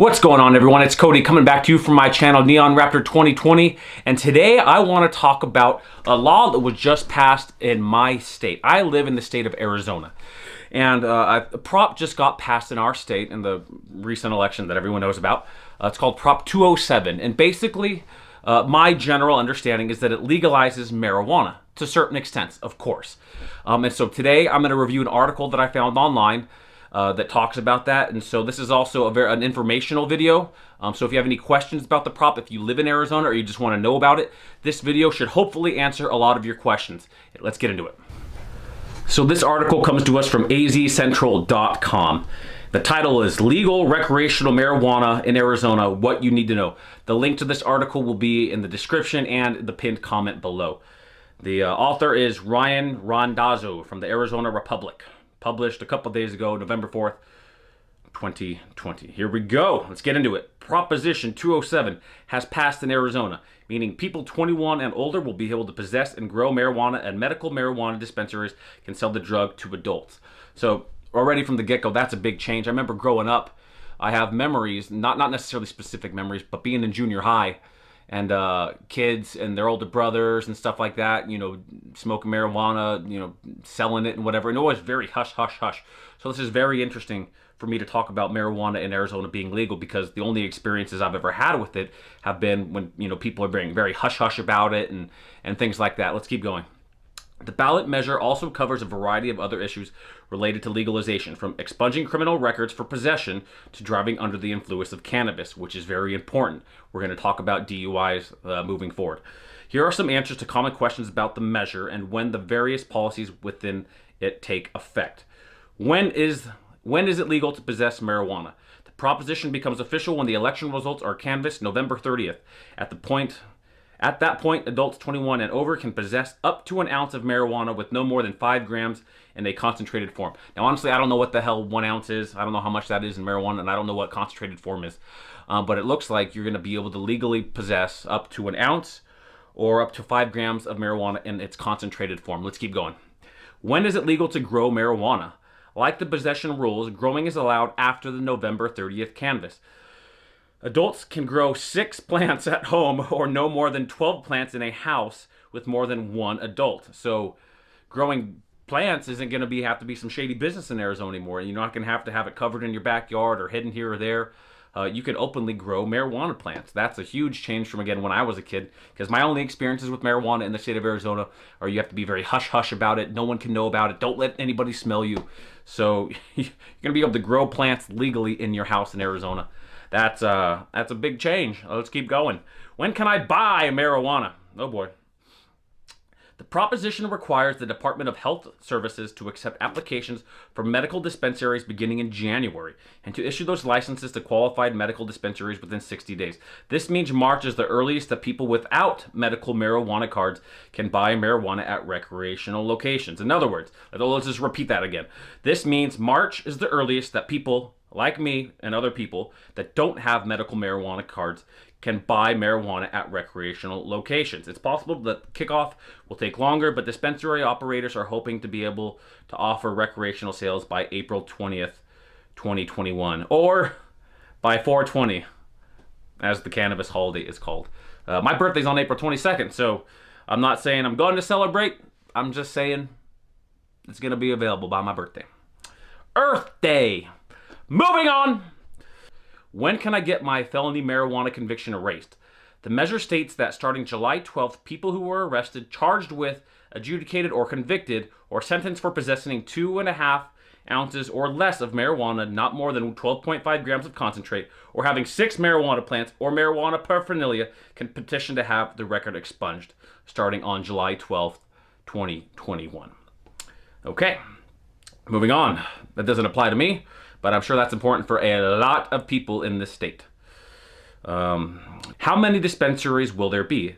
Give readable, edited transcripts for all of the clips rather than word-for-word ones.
What's going on, everyone? It's Cody coming back to you from my channel Neon Raptor 2020, and today I want to talk about a law that was just passed in my state. I live in the state of Arizona, and a prop just got passed in our state in the recent election that everyone knows about. It's called Prop 207, and basically my general understanding is that it legalizes marijuana to certain extents, of course. And so today I'm going to review an article that I found online that talks about that. And so this is also an informational video. So if you have any questions about the prop, if you live in Arizona or you just want to know about it, this video should hopefully answer a lot of your questions. Let's get into it. So this article comes to us from azcentral.com. The title is Legal Recreational Marijuana in Arizona, What You Need to Know. The link to this article will be in the description and the pinned comment below. The author is Ryan Randazzo from the Arizona Republic. Published a couple days ago, November 4th, 2020. Here we go. Let's get into it. Proposition 207 has passed in Arizona, meaning people 21 and older will be able to possess and grow marijuana, and medical marijuana dispensaries can sell the drug to adults. So already from the get-go, that's a big change. I remember growing up, I have memories, not necessarily specific memories, but being in junior high, and kids and their older brothers and stuff like that, you know, smoking marijuana, you know, selling it and whatever. And it was very hush, hush, hush. So this is very interesting for me to talk about marijuana in Arizona being legal, because the only experiences I've ever had with it have been when, you know, people are being very hush, hush about it and things like that. Let's keep going. The ballot measure also covers a variety of other issues related to legalization, from expunging criminal records for possession to driving under the influence of cannabis, which is very important. We're going to talk about DUIs moving forward. Here are some answers to common questions about the measure and when the various policies within it take effect. When is it legal to possess marijuana? The proposition becomes official when the election results are canvassed November 30th. At that point, adults 21 and over can possess up to an ounce of marijuana with no more than 5 grams in a concentrated form. Now, honestly, I don't know what the hell 1 ounce is. I don't know how much that is in marijuana, and I don't know what concentrated form is. But it looks like you're going to be able to legally possess up to an ounce or up to 5 grams of marijuana in its concentrated form. Let's keep going. When is it legal to grow marijuana? Like the possession rules, growing is allowed after the November 30th canvass. Adults can grow 6 plants at home or no more than 12 plants in a house with more than 1 adult. So growing plants isn't going to have to be some shady business in Arizona anymore. You're not going to have it covered in your backyard or hidden here or there. You can openly grow marijuana plants. That's a huge change from, again, when I was a kid, because my only experiences with marijuana in the state of Arizona are you have to be very hush-hush about it. No one can know about it. Don't let anybody smell you. So you're going to be able to grow plants legally in your house in Arizona. That's a big change. Let's keep going. When can I buy marijuana? Oh boy. The proposition requires the Department of Health Services to accept applications for medical dispensaries beginning in January, and to issue those licenses to qualified medical dispensaries within 60 days. This means March is the earliest that people without medical marijuana cards can buy marijuana at recreational locations. In other words, let's just repeat that again. This means March is the earliest that people like me and other people that don't have medical marijuana cards can buy marijuana at recreational locations. It's possible that kickoff will take longer, but dispensary operators are hoping to be able to offer recreational sales by April 20th, 2021, or by 4/20, as the cannabis holiday is called. My birthday's on April 22nd, so I'm not saying I'm going to celebrate. I'm just saying it's going to be available by my birthday. Earth Day. Moving on. When can I get my felony marijuana conviction erased? The measure states that starting July 12th, people who were arrested, charged with, adjudicated, or convicted, or sentenced for possessing 2.5 ounces or less of marijuana, not more than 12.5 grams of concentrate, or having 6 marijuana plants or marijuana paraphernalia, can petition to have the record expunged, starting on July 12th, 2021. Okay, moving on. That doesn't apply to me, but I'm sure that's important for a lot of people in this state. How many dispensaries will there be?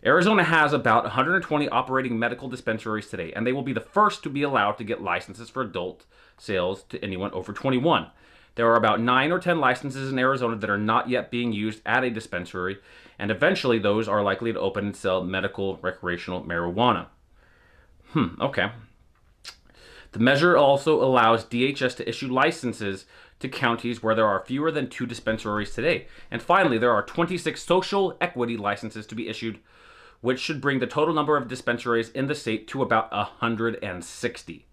Arizona has about 120 operating medical dispensaries today, and they will be the first to be allowed to get licenses for adult sales to anyone over 21. There are about 9 or 10 licenses in Arizona that are not yet being used at a dispensary, and eventually those are likely to open and sell medical recreational marijuana. Okay. The measure also allows DHS to issue licenses to counties where there are fewer than 2 dispensaries today. And finally, there are 26 social equity licenses to be issued, which should bring the total number of dispensaries in the state to about 160.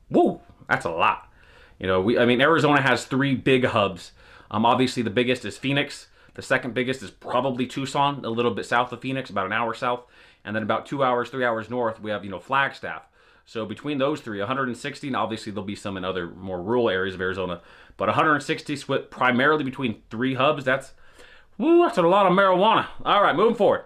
Woo, that's a lot. You know, Arizona has 3 big hubs. Obviously, the biggest is Phoenix. The second biggest is probably Tucson, a little bit south of Phoenix, about an hour south. And then about 2 hours, 3 hours north, we have, Flagstaff. So between those 3, 160, and obviously there'll be some in other more rural areas of Arizona, but 160 split primarily between 3 hubs. That's a lot of marijuana. All right, moving forward.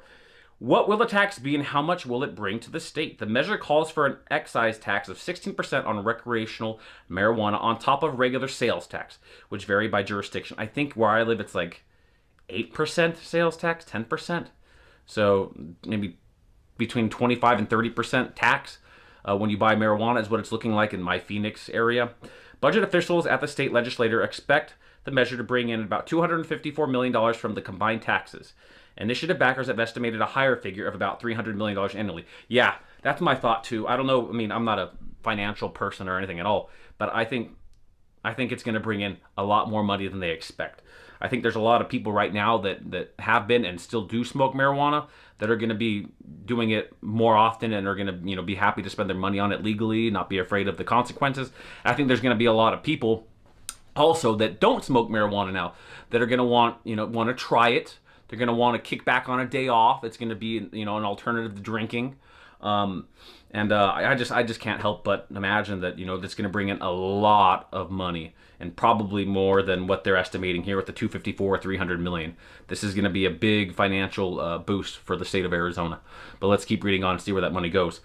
What will the tax be and how much will it bring to the state? The measure calls for an excise tax of 16% on recreational marijuana on top of regular sales tax, which vary by jurisdiction. I think where I live, it's like 8% sales tax, 10%. So maybe between 25 and 30% tax when you buy marijuana is what it's looking like in my Phoenix area. Budget officials at the state legislature expect the measure to bring in about $254 million from the combined taxes. Initiative backers have estimated a higher figure of about $300 million annually. Yeah, that's my thought too. I don't know. I'm not a financial person or anything at all, but I think it's going to bring in a lot more money than they expect. I think there's a lot of people right now that have been and still do smoke marijuana that are going to be doing it more often and are going to be happy to spend their money on it legally, not be afraid of the consequences. I think there's going to be a lot of people also that don't smoke marijuana now that are going to want to try it. They're going to want to kick back on a day off. It's going to be an alternative to drinking. I just can't help but imagine that that's going to bring in a lot of money, and probably more than what they're estimating here with the 254 or 300 million. This is going to be a big financial boost for the state of Arizona. But let's keep reading on and see where that money goes.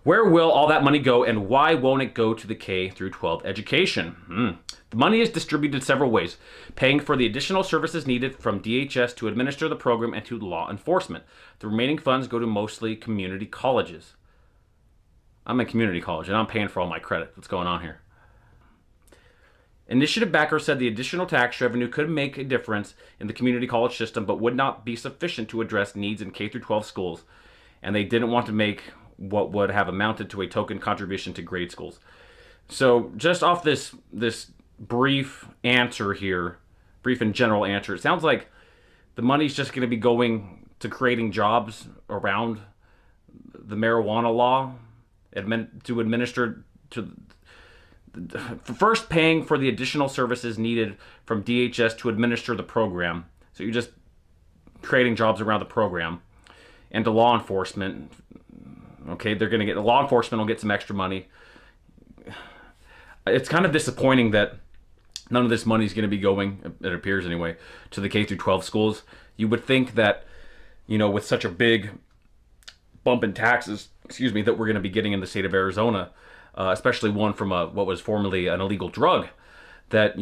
Where will all that money go, and why won't it go to the K through 12 education? The money is distributed several ways, paying for the additional services needed from DHS to administer the program and to law enforcement. The remaining funds go to mostly community colleges. I'm in community college and I'm paying for all my credit. What's going on here? Initiative backers said the additional tax revenue could make a difference in the community college system, but would not be sufficient to address needs in K through 12 schools, and they didn't want to make what would have amounted to a token contribution to grade schools. So just off this brief answer here, brief and general answer, it sounds like the money's just going to be going to creating jobs around the marijuana law, to administer to first paying for the additional services needed from DHS to administer the program. So you're just creating jobs around the program, and to law enforcement. Okay, they're going to get, law enforcement will get some extra money. It's kind of disappointing that none of this money is going to be going, it appears anyway, to the K through 12 schools. You would think that, with such a big bump in taxes, that we're going to be getting in the state of Arizona, especially one from what was formerly an illegal drug, that,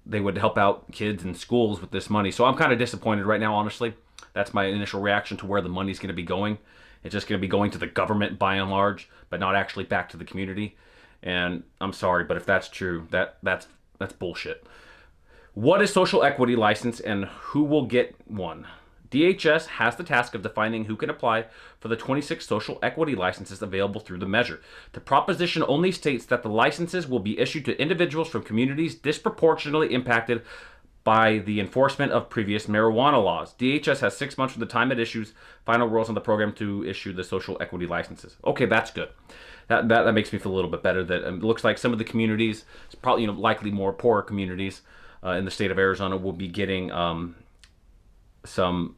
they would help out kids in schools with this money. So I'm kind of disappointed right now, honestly. That's my initial reaction to where the money's going to be going. It's just going to be going to the government by and large, but not actually back to the community. And I'm sorry, but if that's true, that's bullshit. What is social equity license and who will get one? DHS has the task of defining who can apply for the 26 social equity licenses available through the measure. The proposition only states that the licenses will be issued to individuals from communities disproportionately impacted by the enforcement of previous marijuana laws. DHS has 6 months from the time it issues final rules on the program to issue the social equity licenses. Okay, that's good. That makes me feel a little bit better. That it looks like some of the communities, probably likely more poorer communities in the state of Arizona, will be getting some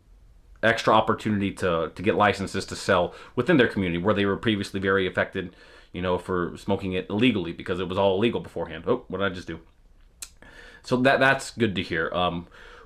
extra opportunity to get licenses to sell within their community where they were previously very affected, for smoking it illegally because it was all illegal beforehand. Oh, what did I just do? So that's good to hear.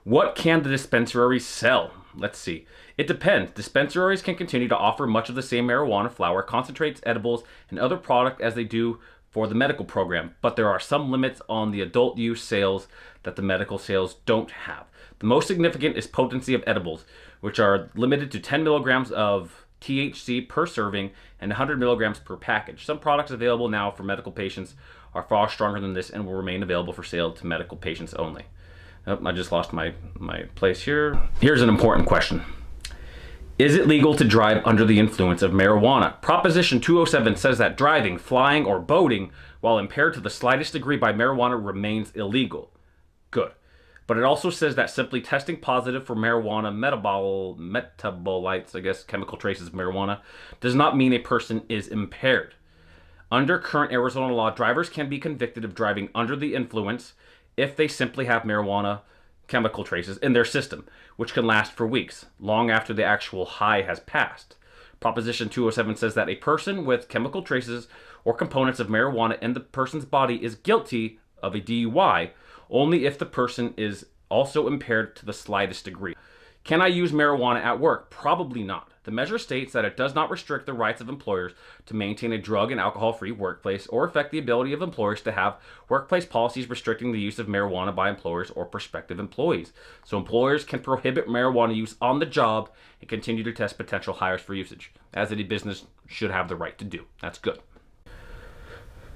What can the dispensaries sell? Let's see. It depends. Dispensaries can continue to offer much of the same marijuana flower, concentrates, edibles, and other product as they do for the medical program, but there are some limits on the adult use sales that the medical sales don't have. The most significant is potency of edibles, which are limited to 10 milligrams of THC per serving and 100 milligrams per package. Some products available now for medical patients are far stronger than this and will remain available for sale to medical patients only. Oh, I just lost my place here. Here's an important question. Is it legal to drive under the influence of marijuana? Proposition 207 says that driving, flying, or boating while impaired to the slightest degree by marijuana remains illegal. Good. But it also says that simply testing positive for marijuana metabolites, I guess chemical traces of marijuana, does not mean a person is impaired. Under current Arizona law, drivers can be convicted of driving under the influence if they simply have marijuana chemical traces in their system, which can last for weeks, long after the actual high has passed. Proposition 207 says that a person with chemical traces or components of marijuana in the person's body is guilty of a DUI only if the person is also impaired to the slightest degree. Can I use marijuana at work? Probably not. The measure states that it does not restrict the rights of employers to maintain a drug and alcohol-free workplace or affect the ability of employers to have workplace policies restricting the use of marijuana by employers or prospective employees. So employers can prohibit marijuana use on the job and continue to test potential hires for usage, as any business should have the right to do. That's good.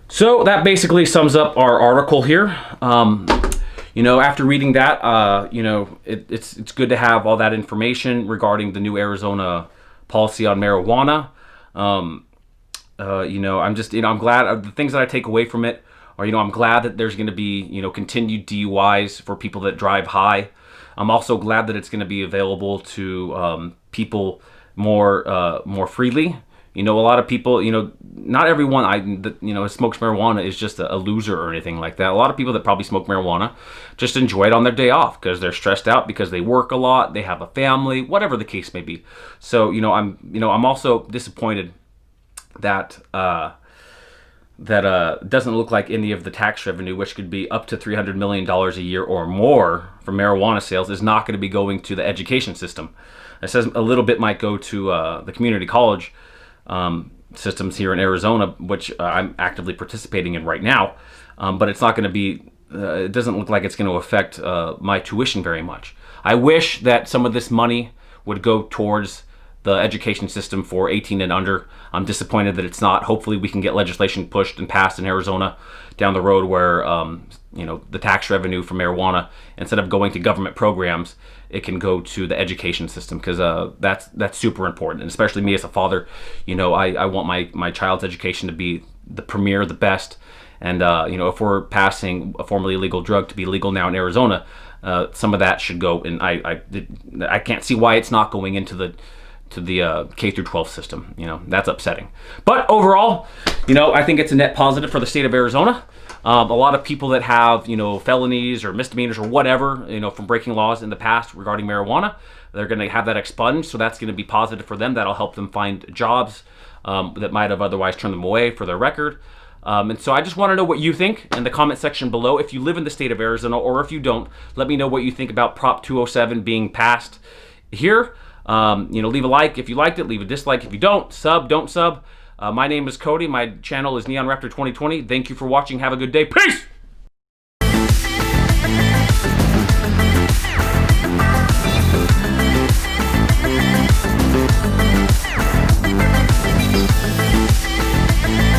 So that basically sums up our article here. After reading that, it's good to have all that information regarding the new Arizona policy on marijuana. I'm glad the things that I take away from it are, I'm glad that there's going to be, continued DUIs for people that drive high. I'm also glad that it's going to be available to people more freely. A lot of people, not everyone smokes marijuana is just a loser or anything like that. A lot of people that probably smoke marijuana just enjoy it on their day off because they're stressed out, because they work a lot, they have a family, whatever the case may be. So, I'm also disappointed that doesn't look like any of the tax revenue, which could be up to $300 million a year or more from marijuana sales, is not going to be going to the education system. It says a little bit might go to the community college systems here in Arizona, which I'm actively participating in right now, but it's not going to be, it doesn't look like it's going to affect my tuition very much. I wish that some of this money would go towards the education system for 18 and under. I'm disappointed that it's not. Hopefully we can get legislation pushed and passed in Arizona down the road where the tax revenue from marijuana, instead of going to government programs, it can go to the education system, because that's super important. And especially me as a father, I want my child's education to be the premier, the best. And if we're passing a formerly illegal drug to be legal now in Arizona, some of that should go. And I can't see why it's not going into the K through 12 system. That's upsetting. But overall, I think it's a net positive for the state of Arizona. A lot of people that have, felonies or misdemeanors or whatever, from breaking laws in the past regarding marijuana, they're going to have that expunged. So that's going to be positive for them. That'll help them find jobs that might have otherwise turned them away for their record. And so I just want to know what you think in the comment section below. If you live in the state of Arizona, or if you don't, let me know what you think about Prop 207 being passed here. Leave a like if you liked it, leave a dislike if you don't sub. My name is Cody. My channel is Neon Raptor 2020. Thank you for watching. Have a good day. Peace!